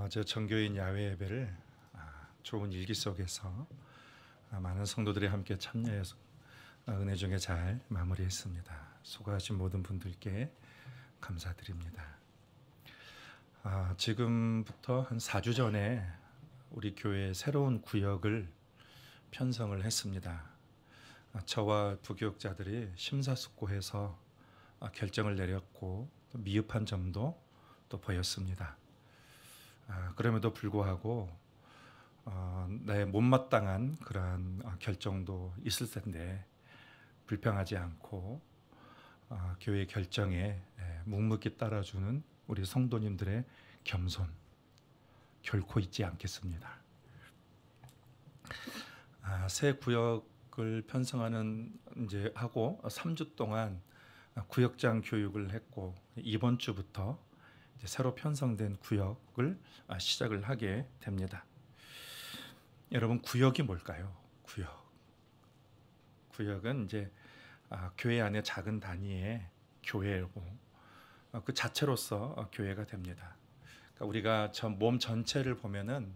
저 정교인 야외 예배를 좋은 일기 속에서 많은 성도들이 함께 참여해서 은혜 중에 잘 마무리했습니다. 수고하신 모든 분들께 감사드립니다. 지금부터 한 4주 전에 우리 교회 새로운 구역을 편성을 했습니다. 저와 부교육자들이 심사숙고해서 결정을 내렸고 미흡한 점도 또 보였습니다. 그럼에도 불구하고 내 못마땅한 그러한 결정도 있을 텐데 불평하지 않고 교회 결정에 묵묵히 따라주는 우리 성도님들의 겸손 결코 잊지 않겠습니다. 새 구역을 편성하는 이제 하고 3주 동안 구역장 교육을 했고 이번 주부터 이제 새로 편성된 구역을 시작을 하게 됩니다. 여러분, 구역이 뭘까요? 구역은 이제 교회 안에 작은 단위의 교회고 그 자체로서 교회가 됩니다. 그러니까 우리가 몸 전체를 보면은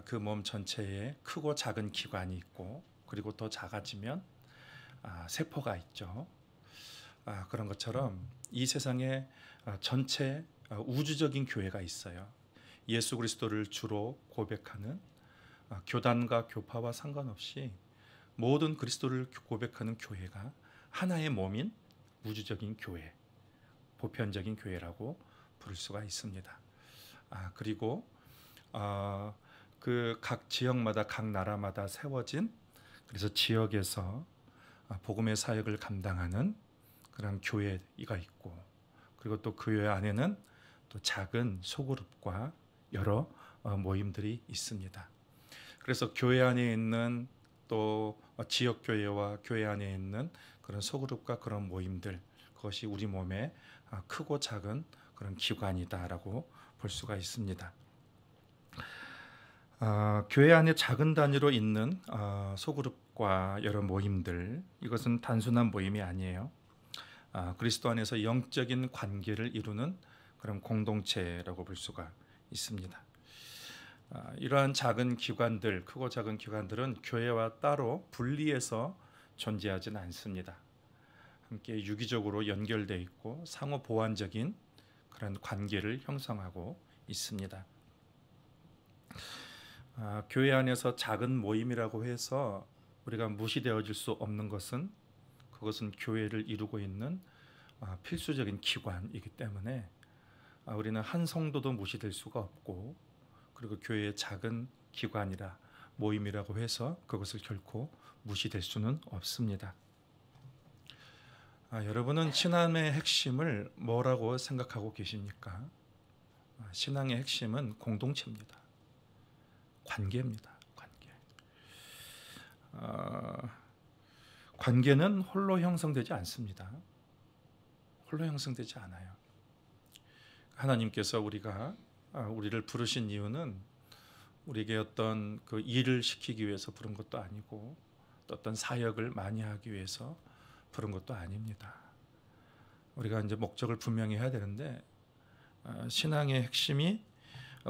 그 몸 전체에 크고 작은 기관이 있고 그리고 더 작아지면 세포가 있죠. 그런 것처럼 이 세상에 전체 우주적인 교회가 있어요. 예수 그리스도를 주로 고백하는 교단과 교파와 상관없이 모든 그리스도를 고백하는 교회가 하나의 몸인 우주적인 교회, 보편적인 교회라고 부를 수가 있습니다. 그리고 그 각 지역마다 각 나라마다 세워진 그래서 지역에서 복음의 사역을 감당하는 그런 교회가 있고 그리고 또 그 교회 안에는 또 작은 소그룹과 여러 모임들이 있습니다. 그래서 교회 안에 있는 또 지역 교회와 교회 안에 있는 그런 소그룹과 그런 모임들 그것이 우리 몸의 크고 작은 그런 기관이다라고 볼 수가 있습니다. 교회 안에 작은 단위로 있는 소그룹과 여러 모임들 이것은 단순한 모임이 아니에요. 그리스도 안에서 영적인 관계를 이루는 그런 공동체라고 볼 수가 있습니다. 이러한 작은 기관들, 크고 작은 기관들은 교회와 따로 분리해서 존재하지는 않습니다. 함께 유기적으로 연결되어 있고 상호 보완적인 그런 관계를 형성하고 있습니다. 교회 안에서 작은 모임이라고 해서 우리가 무시되어질 수 없는 것은 그것은 교회를 이루고 있는 필수적인 기관이기 때문에 우리는 한 성도도 무시될 수가 없고 그리고 교회의 작은 기관이라 모임이라고 해서 그것을 결코 무시될 수는 없습니다. 여러분은 신앙의 핵심을 뭐라고 생각하고 계십니까? 신앙의 핵심은 공동체입니다. 관계입니다. 관계는 홀로 형성되지 않습니다. 홀로 형성되지 않아요. 하나님께서 우리를 부르신 이유는 우리에게 어떤 그 일을 시키기 위해서 부른 것도 아니고 또 어떤 사역을 많이 하기 위해서 부른 것도 아닙니다. 우리가 이제 목적을 분명히 해야 되는데 신앙의 핵심이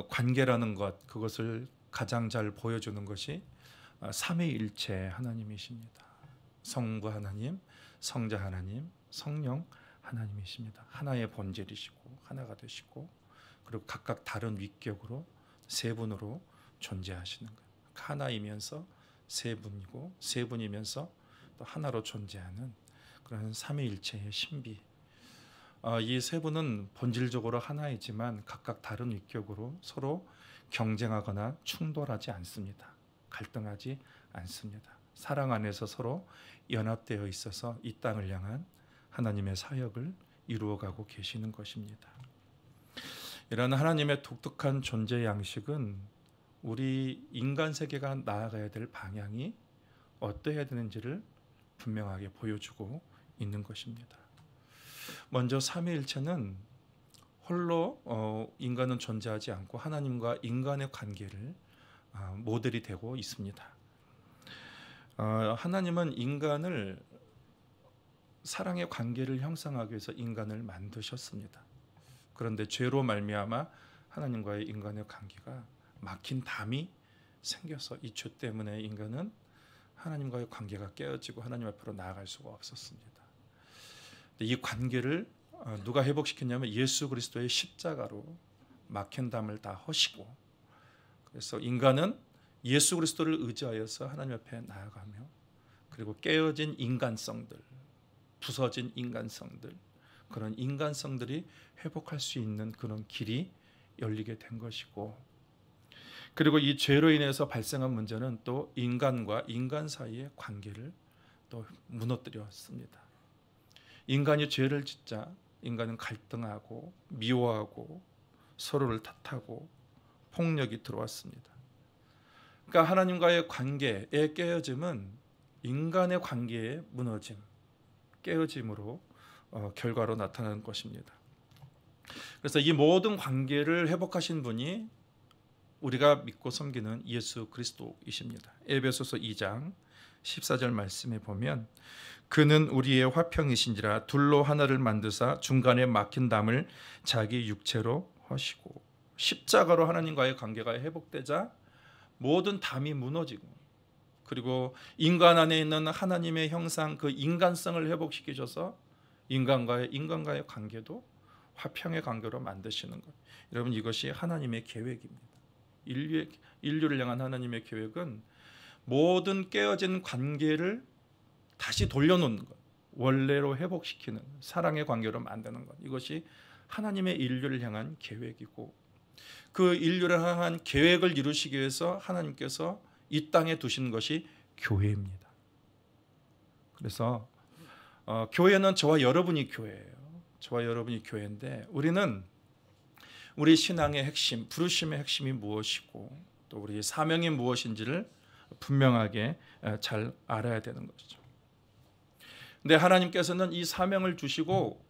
관계라는 것 그것을 가장 잘 보여주는 것이 삼위일체 하나님이십니다. 성부 하나님, 성자 하나님, 성령 하나님이십니다. 하나의 본질이시고 하나가 되시고 그리고 각각 다른 위격으로 세 분으로 존재하시는 거예요. 하나이면서 세 분이고 세 분이면서 또 하나로 존재하는 그런 삼위일체의 신비. 이 세 분은 본질적으로 하나이지만 각각 다른 위격으로 서로 경쟁하거나 충돌하지 않습니다. 갈등하지 않습니다. 사랑 안에서 서로 연합되어 있어서 이 땅을 향한 하나님의 사역을 이루어가고 계시는 것입니다. 이런 하나님의 독특한 존재 양식은 우리 인간 세계가 나아가야 될 방향이 어떠해야 되는지를 분명하게 보여주고 있는 것입니다. 먼저 삼위일체는 홀로 인간은 존재하지 않고 하나님과 인간의 관계를 모델이 되고 있습니다. 하나님은 인간을 사랑의 관계를 형성하기 위해서 인간을 만드셨습니다. 그런데 죄로 말미암아 하나님과의 인간의 관계가 막힌 담이 생겨서 이 죄 때문에 인간은 하나님과의 관계가 깨어지고 하나님 앞으로 나아갈 수가 없었습니다. 이 관계를 누가 회복시켰냐면 예수 그리스도의 십자가로 막힌 담을 다 허시고, 그래서 인간은 예수 그리스도를 의지하여서 하나님 앞에 나아가며, 그리고 깨어진 인간성들, 부서진 인간성들, 그런 인간성들이 회복할 수 있는 그런 길이 열리게 된 것이고, 그리고 이 죄로 인해서 발생한 문제는 또 인간과 인간 사이의 관계를 또 무너뜨렸습니다. 인간이 죄를 짓자 인간은 갈등하고 미워하고 서로를 탓하고 폭력이 들어왔습니다. 그러니까 하나님과의 관계의 깨어짐은 인간의 관계의 무너짐, 깨어짐으로 결과로 나타나는 것입니다. 그래서 이 모든 관계를 회복하신 분이 우리가 믿고 섬기는 예수 그리스도이십니다. 에베소서 2장 14절 말씀에 보면 그는 우리의 화평이신지라 둘로 하나를 만드사 중간에 막힌 담을 자기 육체로 하시고, 십자가로 하나님과의 관계가 회복되자 모든 담이 무너지고, 그리고 인간 안에 있는 하나님의 형상, 그 인간성을 회복시키셔서 인간과의 관계도 화평의 관계로 만드시는 것. 여러분, 이것이 하나님의 계획입니다. 인류를 향한 하나님의 계획은 모든 깨어진 관계를 다시 돌려놓는 것, 원래로 회복시키는 사랑의 관계로 만드는 것, 이것이 하나님의 인류를 향한 계획이고, 그 인류를 향한 계획을 이루시기 위해서 하나님께서 이 땅에 두신 것이 교회입니다. 그래서 교회는 저와 여러분이 교회예요. 저와 여러분이 교회인데, 우리는 우리 신앙의 핵심, 부르심의 핵심이 무엇이고 또 우리의 사명이 무엇인지를 분명하게 잘 알아야 되는 것이죠. 근데 하나님께서는 이 사명을 주시고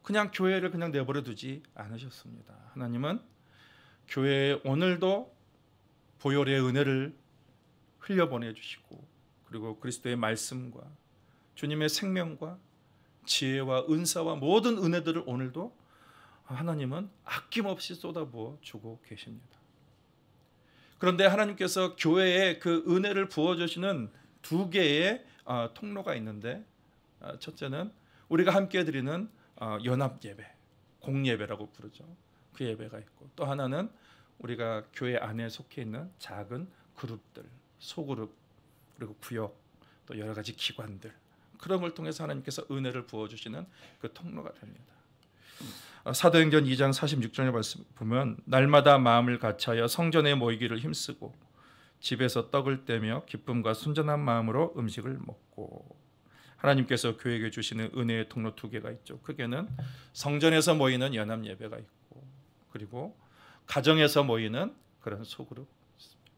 그냥 교회를 그냥 내버려 두지 않으셨습니다. 하나님은 교회에 오늘도 보혈의 은혜를 흘려보내 주시고, 그리고 그리스도의 말씀과 주님의 생명과 지혜와 은사와 모든 은혜들을 오늘도 하나님은 아낌없이 쏟아부어 주고 계십니다. 그런데 하나님께서 교회에 그 은혜를 부어주시는 두 개의 통로가 있는데, 첫째는 우리가 함께 드리는 연합예배, 공예배라고 부르죠. 그 예배가 있고, 또 하나는 우리가 교회 안에 속해 있는 작은 그룹들, 소그룹, 그리고 구역, 또 여러 가지 기관들, 그런 걸 통해서 하나님께서 은혜를 부어주시는 그 통로가 됩니다. 사도행전 2장 46절에 말씀 보면 날마다 마음을 같이하여 성전에 모이기를 힘쓰고 집에서 떡을 떼며 기쁨과 순전한 마음으로 음식을 먹고. 하나님께서 교회에게 주시는 은혜의 통로 두 개가 있죠. 크게는 성전에서 모이는 연합 예배가 있고, 그리고 가정에서 모이는 그런 소그룹 있습니다.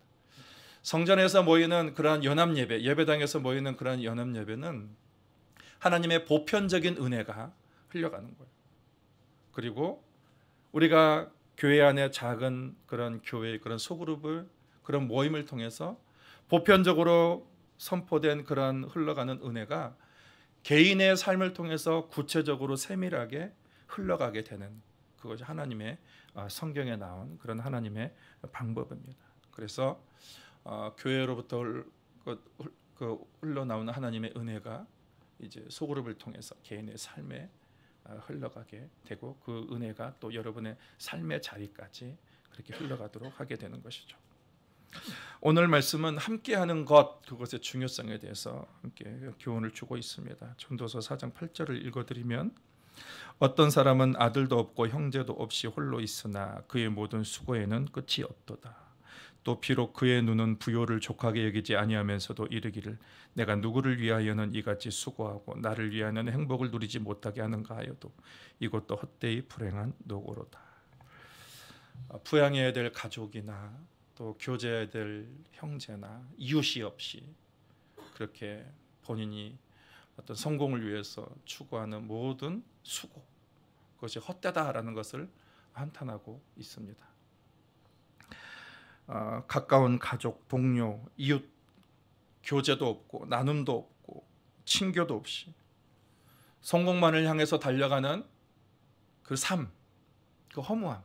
성전에서 모이는 그러한 연합 예배, 예배당에서 모이는 그러한 연합 예배는 하나님의 보편적인 은혜가 흘러가는 거예요. 그리고 우리가 교회 안에 작은 그런 교회, 그런 소그룹을, 그런 모임을 통해서 보편적으로 선포된 그런 흘러가는 은혜가 개인의 삶을 통해서 구체적으로 세밀하게 흘러가게 되는, 그것이 하나님의 성경에 나온 그런 하나님의 방법입니다. 그래서 교회로부터 흘러나오는 하나님의 은혜가 이제 소그룹을 통해서 개인의 삶에 흘러가게 되고, 그 은혜가 또 여러분의 삶의 자리까지 그렇게 흘러가도록 하게 되는 것이죠. 오늘 말씀은 함께하는 것, 그것의 중요성에 대해서 함께 교훈을 주고 있습니다. 전도서 4장 8절을 읽어드리면 어떤 사람은 아들도 없고 형제도 없이 홀로 있으나 그의 모든 수고에는 끝이 없도다. 또 비록 그의 눈은 부요를 족하게 여기지 아니하면서도 이르기를 내가 누구를 위하여는 이같이 수고하고 나를 위하여는 행복을 누리지 못하게 하는가 하여도 이것도 헛되이 불행한 노고로다. 부양해야 될 가족이나 또 교제해야 될 형제나 이웃이 없이 그렇게 본인이 어떤 성공을 위해서 추구하는 모든 수고, 그것이 헛되다라는 것을 한탄하고 있습니다. 가까운 가족, 동료, 이웃, 교제도 없고 나눔도 없고 친교도 없이 성공만을 향해서 달려가는 그 삶, 그 허무함,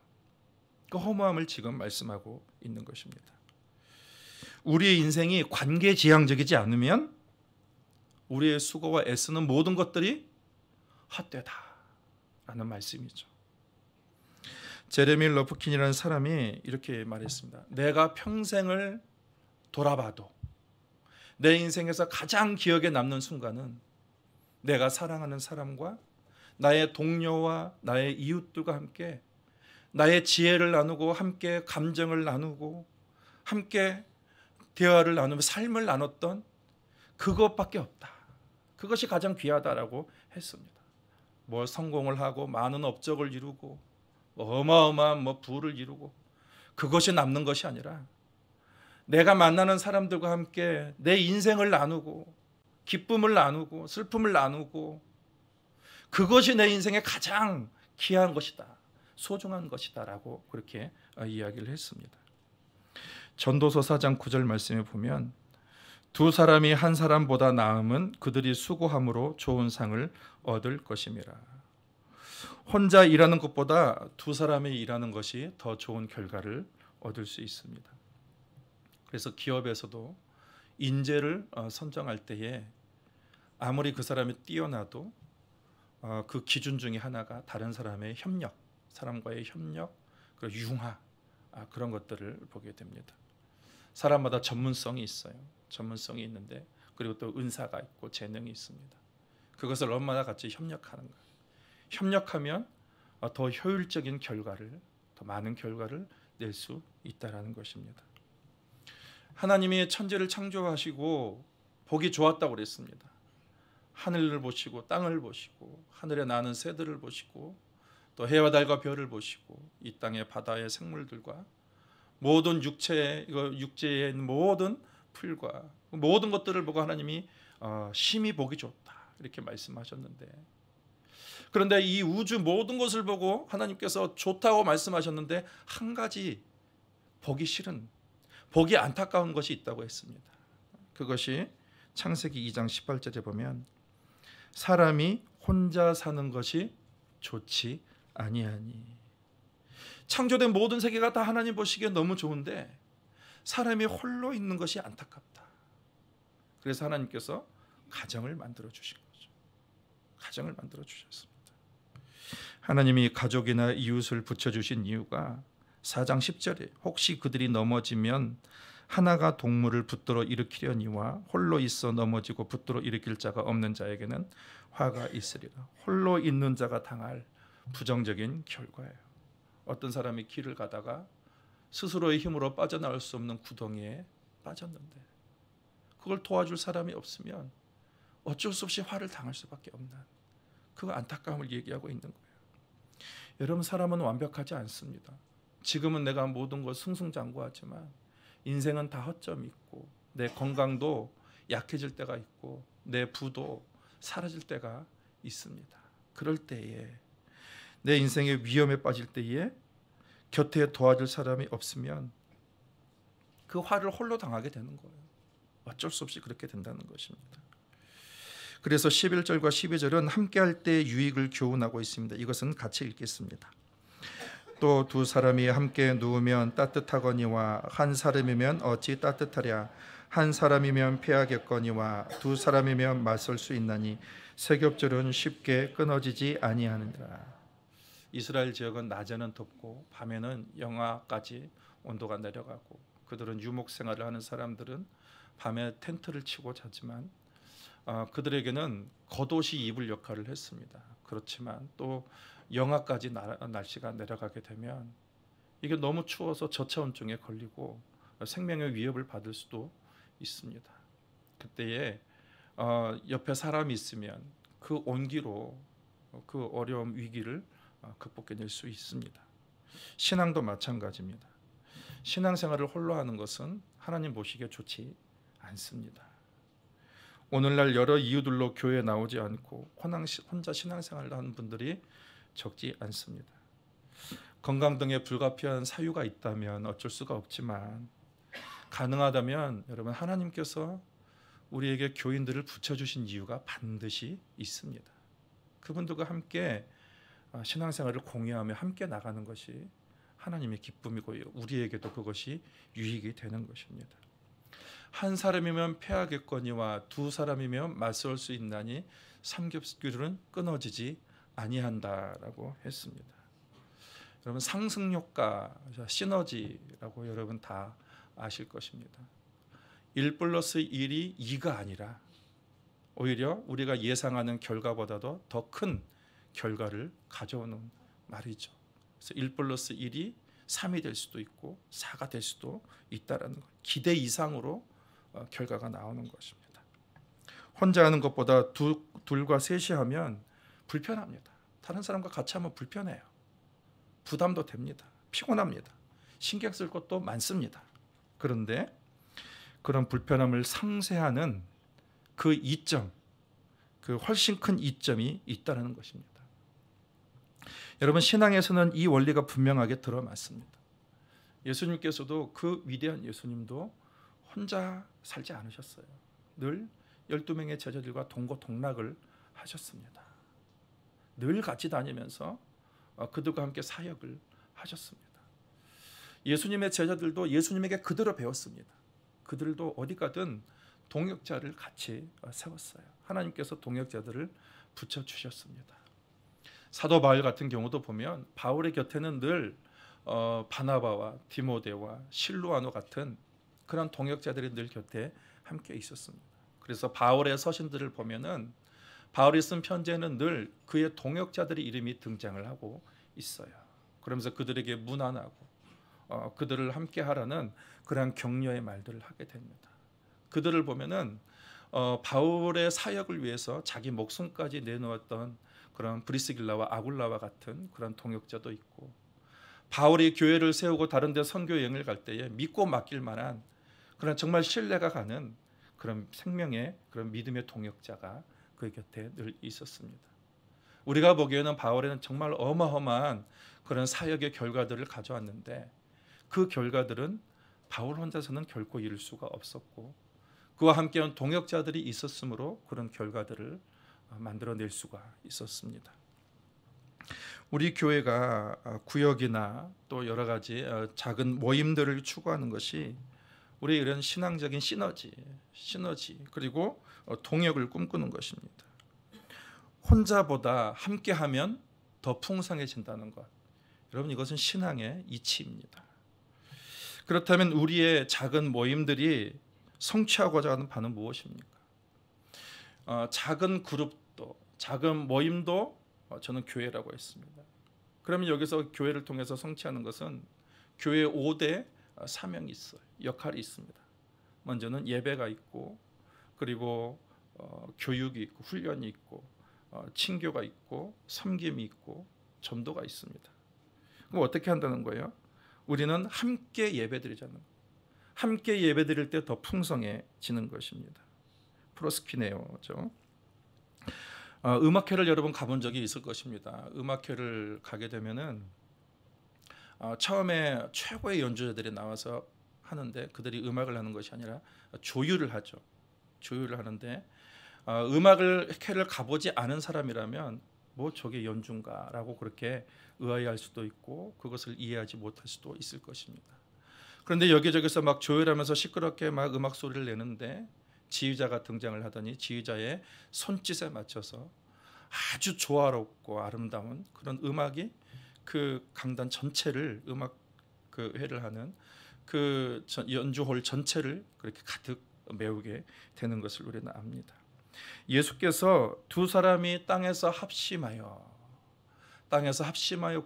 그 허무함을 지금 말씀하고 있는 것입니다. 우리의 인생이 관계지향적이지 않으면 우리의 수고와 애쓰는 모든 것들이 헛되다라는 말씀이죠. 제레미 러프킨이라는 사람이 이렇게 말했습니다. 내가 평생을 돌아봐도 내 인생에서 가장 기억에 남는 순간은 내가 사랑하는 사람과 나의 동료와 나의 이웃들과 함께 나의 지혜를 나누고 함께 감정을 나누고 함께 대화를 나누며 삶을 나눴던 그것밖에 없다. 그것이 가장 귀하다라고 했습니다. 뭐 성공을 하고 많은 업적을 이루고 어마어마한 부를 이루고 그것이 남는 것이 아니라 내가 만나는 사람들과 함께 내 인생을 나누고 기쁨을 나누고 슬픔을 나누고 그것이 내 인생의 가장 귀한 것이다. 소중한 것이다라고 그렇게 이야기를 했습니다. 전도서 4장 9절 말씀에 보면 두 사람이 한 사람보다 나음은 그들이 수고함으로 좋은 상을 얻을 것임이라. 혼자 일하는 것보다 두 사람이 일하는 것이 더 좋은 결과를 얻을 수 있습니다. 그래서 기업에서도 인재를 선정할 때에 아무리 그 사람이 뛰어나도 그 기준 중에 하나가 다른 사람의 협력, 사람과의 협력, 그리고 융화 그런 것들을 보게 됩니다. 사람마다 전문성이 있어요. 전문성이 있는데 그리고 또 은사가 있고 재능이 있습니다. 그것을 얼마나 같이 협력하는가. 협력하면 더 효율적인 결과를, 더 많은 결과를 낼 수 있다라는 것입니다. 하나님이 천지를 창조하시고 보기 좋았다고 그랬습니다. 하늘을 보시고 땅을 보시고 하늘에 나는 새들을 보시고 또 해와 달과 별을 보시고 이 땅의 바다의 생물들과 모든 육체에 있는 모든 풀과 모든 것들을 보고 하나님이 심히 보기 좋다 이렇게 말씀하셨는데, 그런데 이 우주 모든 것을 보고 하나님께서 좋다고 말씀하셨는데 한 가지 보기 싫은, 보기 안타까운 것이 있다고 했습니다. 그것이 창세기 2장 18절에 보면 사람이 혼자 사는 것이 좋지 아니하니. 창조된 모든 세계가 다 하나님 보시기에 너무 좋은데 사람이 홀로 있는 것이 안타깝다. 그래서 하나님께서 가정을 만들어 주신 거죠. 가정을 만들어 주셨습니다. 하나님이 가족이나 이웃을 붙여주신 이유가 4장 10절에 혹시 그들이 넘어지면 하나가 동물을 붙들어 일으키려니와 홀로 있어 넘어지고 붙들어 일으킬 자가 없는 자에게는 화가 있으리라. 홀로 있는 자가 당할 부정적인 결과예요. 어떤 사람이 길을 가다가 스스로의 힘으로 빠져나올 수 없는 구덩이에 빠졌는데 그걸 도와줄 사람이 없으면 어쩔 수 없이 화를 당할 수밖에 없는 그 안타까움을 얘기하고 있는 거예요. 여러분, 사람은 완벽하지 않습니다. 지금은 내가 모든 것 승승장구하지만 인생은 다 허점이 있고 내 건강도 약해질 때가 있고 내 부도 사라질 때가 있습니다. 그럴 때에 내 인생의 위험에 빠질 때에 곁에 도와줄 사람이 없으면 그 화를 홀로 당하게 되는 거예요. 어쩔 수 없이 그렇게 된다는 것입니다. 그래서 11절과 12절은 함께할 때 유익을 교훈하고 있습니다. 이것은 같이 읽겠습니다. 또 두 사람이 함께 누우면 따뜻하거니와 한 사람이면 어찌 따뜻하랴. 한 사람이면 패하겠거니와 두 사람이면 맞설 수 있나니 세겹절은 쉽게 끊어지지 아니하느니라. 이스라엘 지역은 낮에는 덥고 밤에는 영하까지 온도가 내려가고 그들은 유목 생활을 하는 사람들은 밤에 텐트를 치고 자지만 그들에게는 겉옷이 이불 역할을 했습니다. 그렇지만 또 영하까지 날씨가 내려가게 되면 이게 너무 추워서 저체온증에 걸리고 생명의 위협을 받을 수도 있습니다. 그때에 옆에 사람이 있으면 그 온기로 그 어려움 위기를 극복해낼 수 있습니다. 신앙도 마찬가지입니다. 신앙생활을 홀로 하는 것은 하나님 보시기에 좋지 않습니다. 오늘날 여러 이유들로 교회에 나오지 않고 혼자 신앙생활을 하는 분들이 적지 않습니다. 건강 등의 불가피한 사유가 있다면 어쩔 수가 없지만 가능하다면 여러분, 하나님께서 우리에게 교인들을 붙여주신 이유가 반드시 있습니다. 그분들과 함께 신앙생활을 공유하며 함께 나가는 것이 하나님의 기쁨이고요. 우리에게도 그것이 유익이 되는 것입니다. 한 사람이면 패하겠거니와 두 사람이면 맞설 수 있나니 삼겹줄은 끊어지지 아니한다라고 했습니다. 여러분 상승효과, 시너지라고 여러분 다 아실 것입니다. 1+1이 2가 아니라 오히려 우리가 예상하는 결과보다도 더 큰 결과를 가져오는 말이죠. 그래서 1+1이 3이 될 수도 있고 4가 될 수도 있다라는 것. 기대 이상으로 결과가 나오는 것입니다. 혼자 하는 것보다 둘과 셋이 하면 불편합니다. 다른 사람과 같이 하면 불편해요. 부담도 됩니다. 피곤합니다. 신경 쓸 것도 많습니다. 그런데 그런 불편함을 상쇄하는 그 이점, 그 훨씬 큰 이점이 있다는 것입니다. 여러분 신앙에서는 이 원리가 분명하게 들어맞습니다. 예수님께서도 그 위대한 예수님도 혼자 살지 않으셨어요. 늘 12명의 제자들과 동고동락을 하셨습니다. 늘 같이 다니면서 그들과 함께 사역을 하셨습니다. 예수님의 제자들도 예수님에게 그대로 배웠습니다. 그들도 어디 가든 동역자를 같이 세웠어요. 하나님께서 동역자들을 붙여주셨습니다. 사도 바울 같은 경우도 보면 바울의 곁에는 늘 바나바와 디모데와 실루아노 같은 그런 동역자들이 늘 곁에 함께 있었습니다. 그래서 바울의 서신들을 보면은 바울이 쓴 편지에는 늘 그의 동역자들의 이름이 등장을 하고 있어요. 그러면서 그들에게 문안하고 그들을 함께 하라는 그런 격려의 말들을 하게 됩니다. 그들을 보면은 바울의 사역을 위해서 자기 목숨까지 내놓았던 그런 브리스길라와 아굴라와 같은 그런 동역자도 있고, 바울이 교회를 세우고 다른 데 선교 여행을 갈 때에 믿고 맡길 만한 그런 정말 신뢰가 가는 그런 생명의 그런 믿음의 동역자가 그 곁에 늘 있었습니다. 우리가 보기에는 바울에는 정말 어마어마한 그런 사역의 결과들을 가져왔는데 그 결과들은 바울 혼자서는 결코 이룰 수가 없었고 그와 함께한 동역자들이 있었으므로 그런 결과들을 만들어낼 수가 있었습니다. 우리 교회가 구역이나 또 여러 가지 작은 모임들을 추구하는 것이 우리 이런 신앙적인 시너지 그리고 동역을 꿈꾸는 것입니다. 혼자보다 함께하면 더 풍성해진다는 것. 여러분 이것은 신앙의 이치입니다. 그렇다면 우리의 작은 모임들이 성취하고자 하는 바는 무엇입니까? 작은 그룹도 작은 모임도 저는 교회라고 했습니다. 그러면 여기서 교회를 통해서 성취하는 것은 교회의 5대 사명이 있어요. 역할이 있습니다. 먼저는 예배가 있고 그리고 교육이 있고 훈련이 있고 친교가 있고 섬김이 있고 전도가 있습니다. 그럼 어떻게 한다는 거예요? 우리는 함께 예배드리자는 거예요. 함께 예배드릴 때 더 풍성해지는 것입니다. 프로스키네오죠. 음악회를 여러분 가본 적이 있을 것입니다. 음악회를 가게 되면은 처음에 최고의 연주자들이 나와서 하는데 그들이 음악을 하는 것이 아니라 조율을 하죠. 조율을 하는데 음악회를 가보지 않은 사람이라면 뭐 저게 연주인가라고 그렇게 의아해할 수도 있고 그것을 이해하지 못할 수도 있을 것입니다. 그런데 여기저기서 막 조율하면서 시끄럽게 막 음악 소리를 내는데 지휘자가 등장을 하더니 지휘자의 손짓에 맞춰서 아주 조화롭고 아름다운 그런 음악이 그 강단 전체를 음악 그 회를 하는 그 연주홀 전체를 그렇게 가득 메우게 되는 것을 우리는 압니다. 예수께서 두 사람이 땅에서 합심하여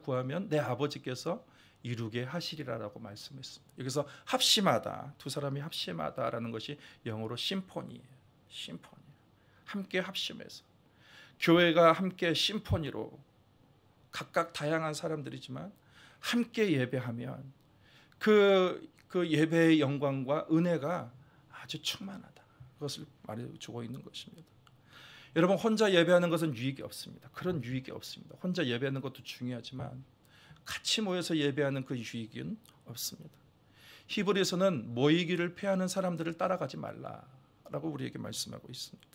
구하면 내 아버지께서 이루게 하시리라라고 말씀했습니다. 여기서 합심하다, 두 사람이 합심하다라는 것이 영어로 심포니예요. 심포니. 함께 합심해서 교회가 함께 심포니로 각각 다양한 사람들이지만 함께 예배하면 그 예배의 영광과 은혜가 아주 충만하다. 그것을 말해주고 있는 것입니다. 여러분 혼자 예배하는 것은 유익이 없습니다. 그런 유익이 없습니다. 혼자 예배하는 것도 중요하지만 같이 모여서 예배하는 그 유익은 없습니다. 히브리서는 모이기를 패하는 사람들을 따라가지 말라라고 우리에게 말씀하고 있습니다.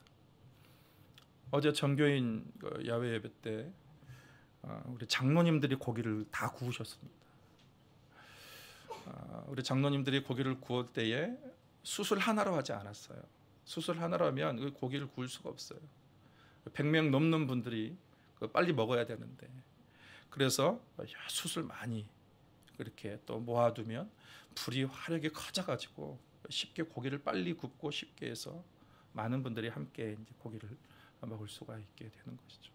어제 정교인 야외 예배 때 우리 장로님들이 고기를 다 구우셨습니다. 우리 장로님들이 고기를 구울 때에 숯을 하나로 하지 않았어요. 숯을 하나로 하면 그 고기를 구울 수가 없어요. 100명 넘는 분들이 빨리 먹어야 되는데, 그래서 숯을 많이 그렇게 또 모아두면 불이 화력이 커져가지고 쉽게 고기를 빨리 굽고 쉽게 해서 많은 분들이 함께 이제 고기를 먹을 수가 있게 되는 것이죠.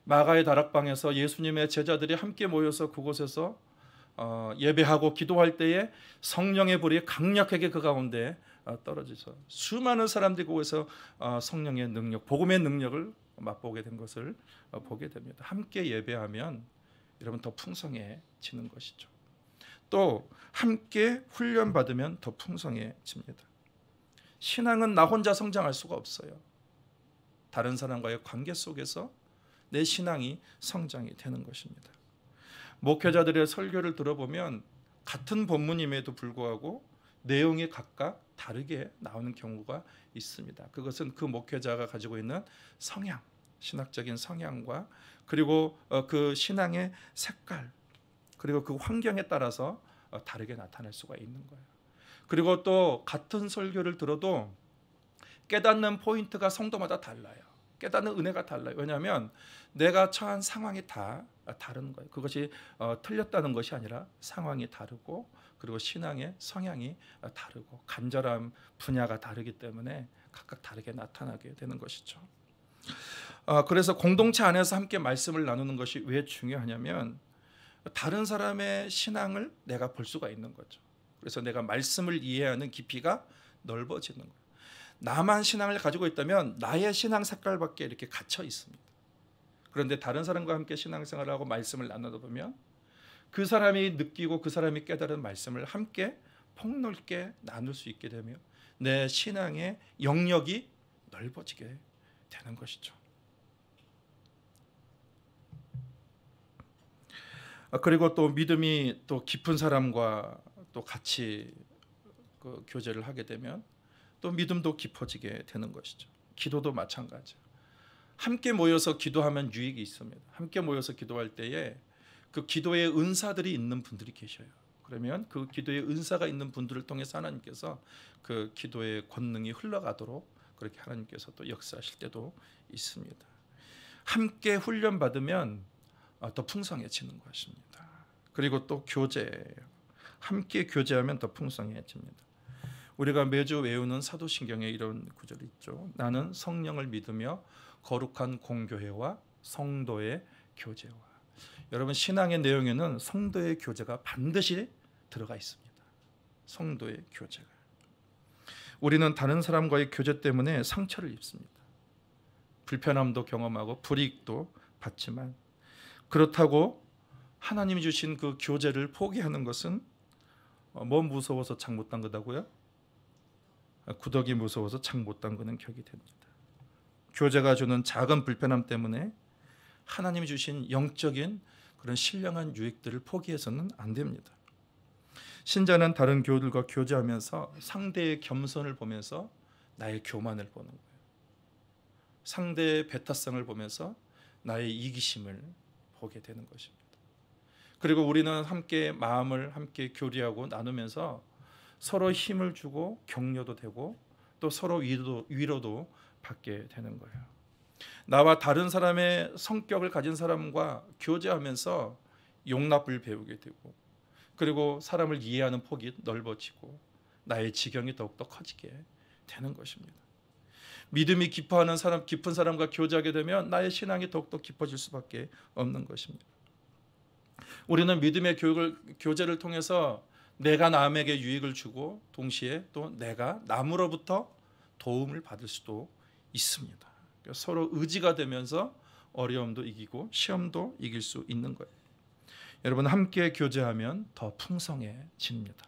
마가의 다락방에서 예수님의 제자들이 함께 모여서 그곳에서 예배하고 기도할 때에 성령의 불이 강력하게 그 가운데 떨어져서 수많은 사람들이 그곳에서 성령의 능력, 복음의 능력을 맛보게 된 것을 보게 됩니다. 함께 예배하면 여러분 더 풍성해지는 것이죠. 또 함께 훈련받으면 더 풍성해집니다. 신앙은 나 혼자 성장할 수가 없어요. 다른 사람과의 관계 속에서 내 신앙이 성장이 되는 것입니다. 목회자들의 설교를 들어보면 같은 본문임에도 불구하고 내용이 각각 다르게 나오는 경우가 있습니다. 그것은 그 목회자가 가지고 있는 성향, 신학적인 성향과 그리고 그 신앙의 색깔, 그리고 그 환경에 따라서 다르게 나타날 수가 있는 거예요. 그리고 또 같은 설교를 들어도 깨닫는 포인트가 성도마다 달라요. 깨닫는 은혜가 달라요. 왜냐하면 내가 처한 상황이 다 다른 거예요. 그것이 틀렸다는 것이 아니라 상황이 다르고 그리고 신앙의 성향이 다르고 간절함 분야가 다르기 때문에 각각 다르게 나타나게 되는 것이죠. 그래서 공동체 안에서 함께 말씀을 나누는 것이 왜 중요하냐면 다른 사람의 신앙을 내가 볼 수가 있는 거죠. 그래서 내가 말씀을 이해하는 깊이가 넓어지는 거예요. 나만 신앙을 가지고 있다면 나의 신앙 색깔밖에 이렇게 갇혀 있습니다. 그런데 다른 사람과 함께 신앙생활을 하고 말씀을 나누다 보면 그 사람이 느끼고 그 사람이 깨달은 말씀을 함께 폭넓게 나눌 수 있게 되며 내 신앙의 영역이 넓어지게 되는 것이죠. 그리고 또 믿음이 또 깊은 사람과 또 같이 그 교제를 하게 되면 또 믿음도 깊어지게 되는 것이죠. 기도도 마찬가지예요. 함께 모여서 기도하면 유익이 있습니다. 함께 모여서 기도할 때에 그 기도의 은사들이 있는 분들이 계셔요. 그러면 그 기도의 은사가 있는 분들을 통해서 하나님께서 그 기도의 권능이 흘러가도록 그렇게 하나님께서 또 역사하실 때도 있습니다. 함께 훈련받으면 더 풍성해지는 것입니다. 그리고 또 교제예요. 함께 교제하면 더 풍성해집니다. 우리가 매주 외우는 사도신경에 이런 구절이 있죠. 나는 성령을 믿으며 거룩한 공교회와 성도의 교제와. 여러분 신앙의 내용에는 성도의 교제가 반드시 들어가 있습니다. 성도의 교제가. 우리는 다른 사람과의 교제 때문에 상처를 입습니다. 불편함도 경험하고 불이익도 받지만 그렇다고 하나님이 주신 그 교제를 포기하는 것은 뭐 무서워서 창 못 담그다고요? 구더기 무서워서 창 못 담그는 격이 됩니다. 교제가 주는 작은 불편함 때문에 하나님이 주신 영적인 그런 신령한 유익들을 포기해서는 안 됩니다. 신자는 다른 교우들과 교제하면서 상대의 겸손을 보면서 나의 교만을 보는 거예요. 상대의 배타성을 보면서 나의 이기심을 보게 되는 것입니다. 그리고 우리는 함께 마음을 함께 교류하고 나누면서 서로 힘을 주고 격려도 되고 또 서로 위로도 받게 되는 거예요. 나와 다른 사람의 성격을 가진 사람과 교제하면서 용납을 배우게 되고 그리고 사람을 이해하는 폭이 넓어지고 나의 지경이 더욱더 커지게 되는 것입니다. 믿음이 깊은 사람과 교제하게 되면 나의 신앙이 더욱더 깊어질 수밖에 없는 것입니다. 우리는 믿음의 교제를 통해서 내가 남에게 유익을 주고 동시에 또 내가 남으로부터 도움을 받을 수도 있습니다. 서로 의지가 되면서 어려움도 이기고 시험도 이길 수 있는 거예요. 여러분 함께 교제하면 더 풍성해집니다.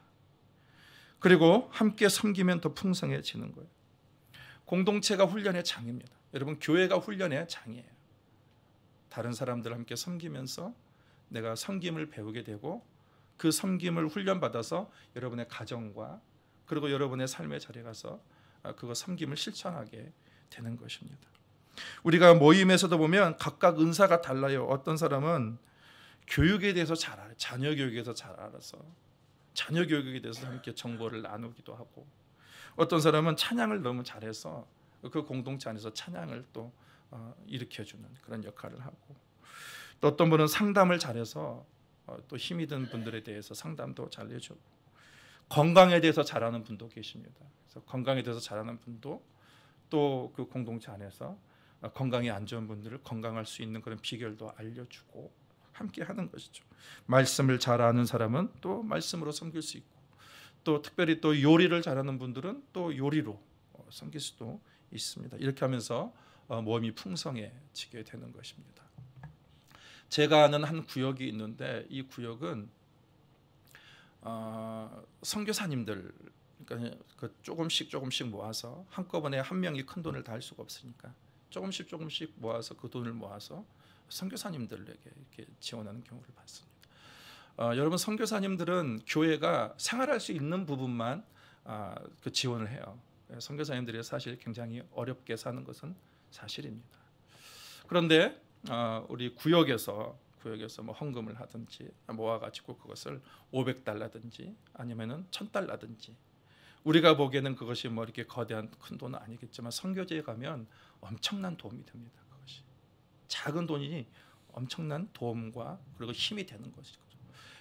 그리고 함께 섬기면 더 풍성해지는 거예요. 공동체가 훈련의 장입니다. 여러분 교회가 훈련의 장이에요. 다른 사람들 함께 섬기면서 내가 섬김을 배우게 되고 그 섬김을 훈련받아서 여러분의 가정과 그리고 여러분의 삶의 자리에 가서 그거 섬김을 실천하게 되는 것입니다. 우리가 모임에서도 보면 각각 은사가 달라요. 어떤 사람은 교육에 대해서 잘 알아요. 자녀 교육에 대해서 잘 알아서 자녀 교육에 대해서 함께 정보를 나누기도 하고, 어떤 사람은 찬양을 너무 잘해서 그 공동체 안에서 찬양을 또 일으켜주는 그런 역할을 하고, 또 어떤 분은 상담을 잘해서 또 힘이 든 분들에 대해서 상담도 잘 해주고, 건강에 대해서 잘하는 분도 계십니다. 그래서 건강에 대해서 잘하는 분도 또 그 공동체 안에서 건강이 안 좋은 분들을 건강할 수 있는 그런 비결도 알려주고 함께 하는 것이죠. 말씀을 잘 아는 사람은 또 말씀으로 섬길 수 있고, 또 특별히 또 요리를 잘하는 분들은 또 요리로 섬길 수도 있습니다. 이렇게 하면서 모임이 풍성해지게 되는 것입니다. 제가 아는 한 구역이 있는데, 이 구역은 선교사님들, 그러니까 그 조금씩 모아서 한꺼번에 한 명이 큰 돈을 다 할 수가 없으니까 조금씩 모아서 그 돈을 모아서 선교사님들에게 이렇게 지원하는 경우를 봤습니다. 여러분, 선교사님들은 교회가 생활할 수 있는 부분만 그 지원을 해요. 선교사님들이 사실 굉장히 어렵게 사는 것은 사실입니다. 그런데 우리 구역에서 뭐 헌금을 하든지 모아가지고 그것을 500달러든지 아니면은 1000달러든지, 우리가 보기에는 그것이 뭐 이렇게 거대한 큰 돈은 아니겠지만 선교제에 가면 엄청난 도움이 됩니다. 그것이 작은 돈이 엄청난 도움과 그리고 힘이 되는 것이죠.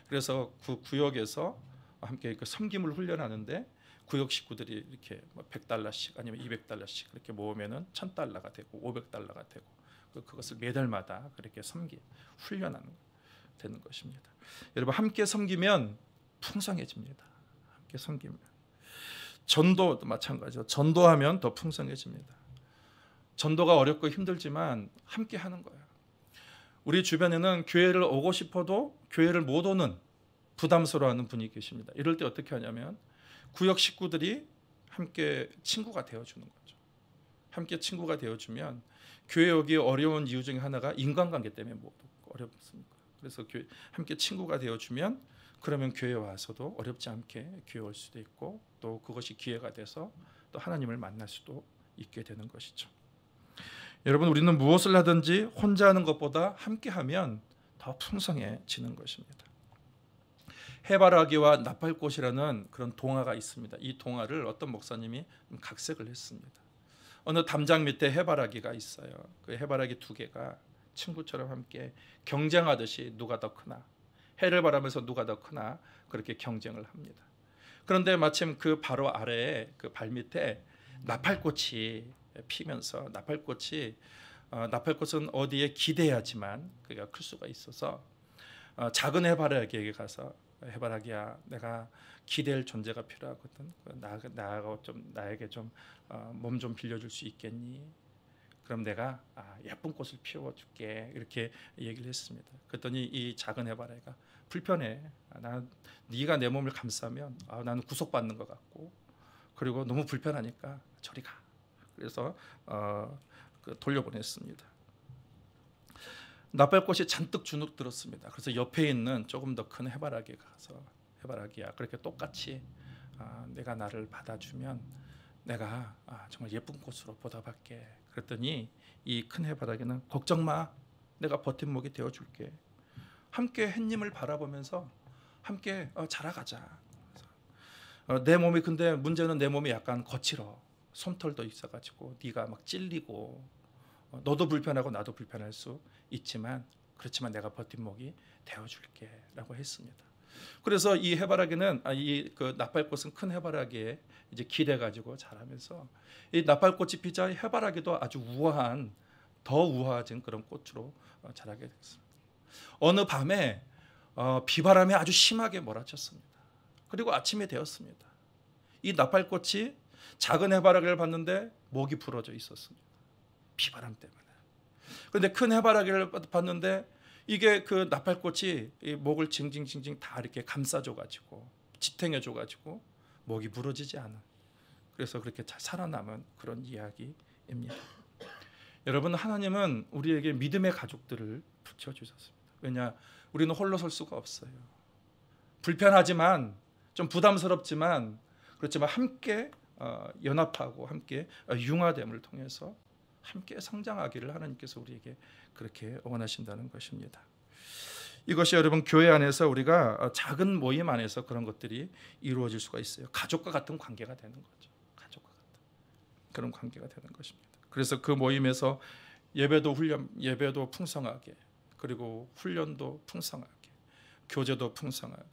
그래서 그 구역에서 함께 그 섬김을 훈련하는데, 구역 식구들이 이렇게 100달러씩 아니면 200달러씩 그렇게 모으면은 1000달러가 되고 500달러가 되고, 그것을 매달마다 그렇게 훈련하는 되는 것입니다. 여러분, 함께 섬기면 풍성해집니다. 함께 섬기면. 전도도 마찬가지죠. 전도하면 더 풍성해집니다. 전도가 어렵고 힘들지만 함께 하는 거예요. 우리 주변에는 교회를 오고 싶어도 교회를 못 오는 부담스러워하는 분이 계십니다. 이럴 때 어떻게 하냐면 구역 식구들이 함께 친구가 되어주는 거죠. 함께 친구가 되어주면, 교회 오기 어려운 이유 중에 하나가 인간관계 때문에 어렵습니까? 그래서 함께 친구가 되어주면, 그러면 교회 와서도 어렵지 않게 교회 올 수도 있고, 또 그것이 기회가 돼서 또 하나님을 만날 수도 있게 되는 것이죠. 여러분, 우리는 무엇을 하든지 혼자 하는 것보다 함께하면 더 풍성해지는 것입니다. 해바라기와 나팔꽃이라는 그런 동화가 있습니다. 이 동화를 어떤 목사님이 각색을 했습니다. 어느 담장 밑에 해바라기가 있어요. 그 해바라기 두 개가 친구처럼 함께 경쟁하듯이 누가 더 크나, 해를 바라면서 누가 더 크나 그렇게 경쟁을 합니다. 그런데 마침 그 바로 아래에 그 발밑에 나팔꽃이 피면서, 나팔꽃은 어디에 기대야지만 그가 클 수가 있어서 작은 해바라기에게 가서, 해바라기야, 내가 기댈 존재가 필요하거든. 나에게 좀 몸 좀 빌려줄 수 있겠니? 그럼 내가 예쁜 꽃을 피워줄게. 이렇게 얘기를 했습니다. 그랬더니 이 작은 해바라기가 불편해. 네가 내 몸을 감싸면 나는 구속받는 것 같고, 그리고 너무 불편하니까 저리 가. 그래서 돌려보냈습니다. 나팔꽃이 잔뜩 주눅 들었습니다. 그래서 옆에 있는 조금 더 큰 해바라기에 가서, 해바라기야, 그렇게 똑같이 내가 나를 받아주면 내가 정말 예쁜 꽃으로 보답할게. 그랬더니 이 큰 해바라기는 걱정 마, 내가 버팀목이 되어줄게. 함께 햇님을 바라보면서 함께 자라가자. 내 몸이, 근데 문제는 내 몸이 약간 거칠어. 솜털도 있어가지고 네가 막 찔리고, 너도 불편하고 나도 불편할 수 있지만, 그렇지만 내가 버팀목이 되어줄게라고 했습니다. 그래서 이 해바라기는 그 나팔꽃은 큰 해바라기에 이제 기대가지고 자라면서, 이 나팔꽃이 피자 해바라기도 아주 우아한, 더 우아해진 그런 꽃으로 자라게 됐습니다. 어느 밤에 비바람이 아주 심하게 몰아쳤습니다. 그리고 아침이 되었습니다. 이 나팔꽃이 작은 해바라기를 봤는데 목이 부러져 있었습니다. 비바람 때문에. 그런데 큰 해바라기를 봤는데 이게 그 나팔꽃이 이 목을 징징징징 다 이렇게 감싸줘가지고 지탱해줘가지고 목이 부러지지 않은, 그래서 그렇게 잘 살아남은 그런 이야기입니다. 여러분, 하나님은 우리에게 믿음의 가족들을 붙여주셨습니다. 왜냐, 우리는 홀로 설 수가 없어요. 불편하지만, 좀 부담스럽지만, 그렇지만 함께 연합하고 함께 융화됨을 통해서 함께 성장하기를 하나님께서 우리에게 그렇게 원하신다는 것입니다. 이것이 여러분 교회 안에서 우리가 작은 모임 안에서 그런 것들이 이루어질 수가 있어요. 가족과 같은 관계가 되는 거죠. 가족과 같은 그런 관계가 되는 것입니다. 그래서 그 모임에서 예배도 풍성하게, 그리고 훈련도 풍성하게, 교제도 풍성하게,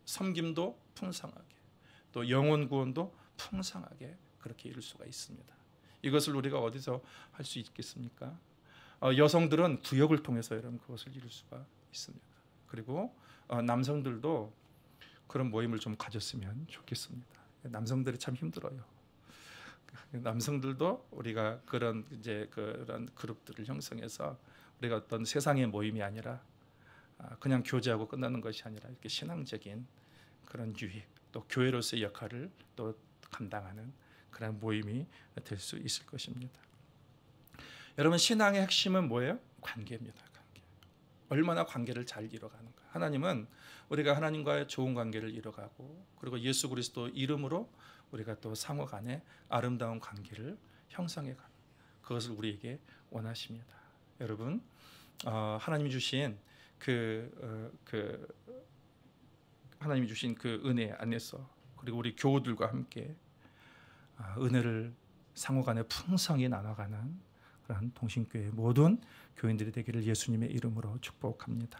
섬김도 풍성하게, 또 영혼 구원도 풍성하게 그렇게 이룰 수가 있습니다. 이것을 우리가 어디서 할 수 있겠습니까? 여성들은 구역을 통해서 여러분 그것을 이룰 수가 있습니다. 그리고 남성들도 그런 모임을 좀 가졌으면 좋겠습니다. 남성들이 참 힘들어요. 남성들도 우리가 그런 그룹들을 형성해서 우리가 어떤 세상의 모임이 아니라 그냥 교제하고 끝나는 것이 아니라 이렇게 신앙적인 그런 유익, 또 교회로서의 역할을 또 감당하는 그런 모임이 될 수 있을 것입니다. 여러분, 신앙의 핵심은 뭐예요? 관계입니다. 관계. 얼마나 관계를 잘 이뤄가는가. 하나님은 우리가 하나님과의 좋은 관계를 이뤄가고, 그리고 예수 그리스도 이름으로 우리가 또 상호 간에 아름다운 관계를 형성해가는, 그것을 우리에게 원하십니다. 여러분, 하나님이 주신 하나님이 주신 그 은혜 안에서, 그리고 우리 교우들과 함께 은혜를 상호 간에 풍성히 나눠가는 그런 동신교회 모든 교인들이 되기를 예수님의 이름으로 축복합니다.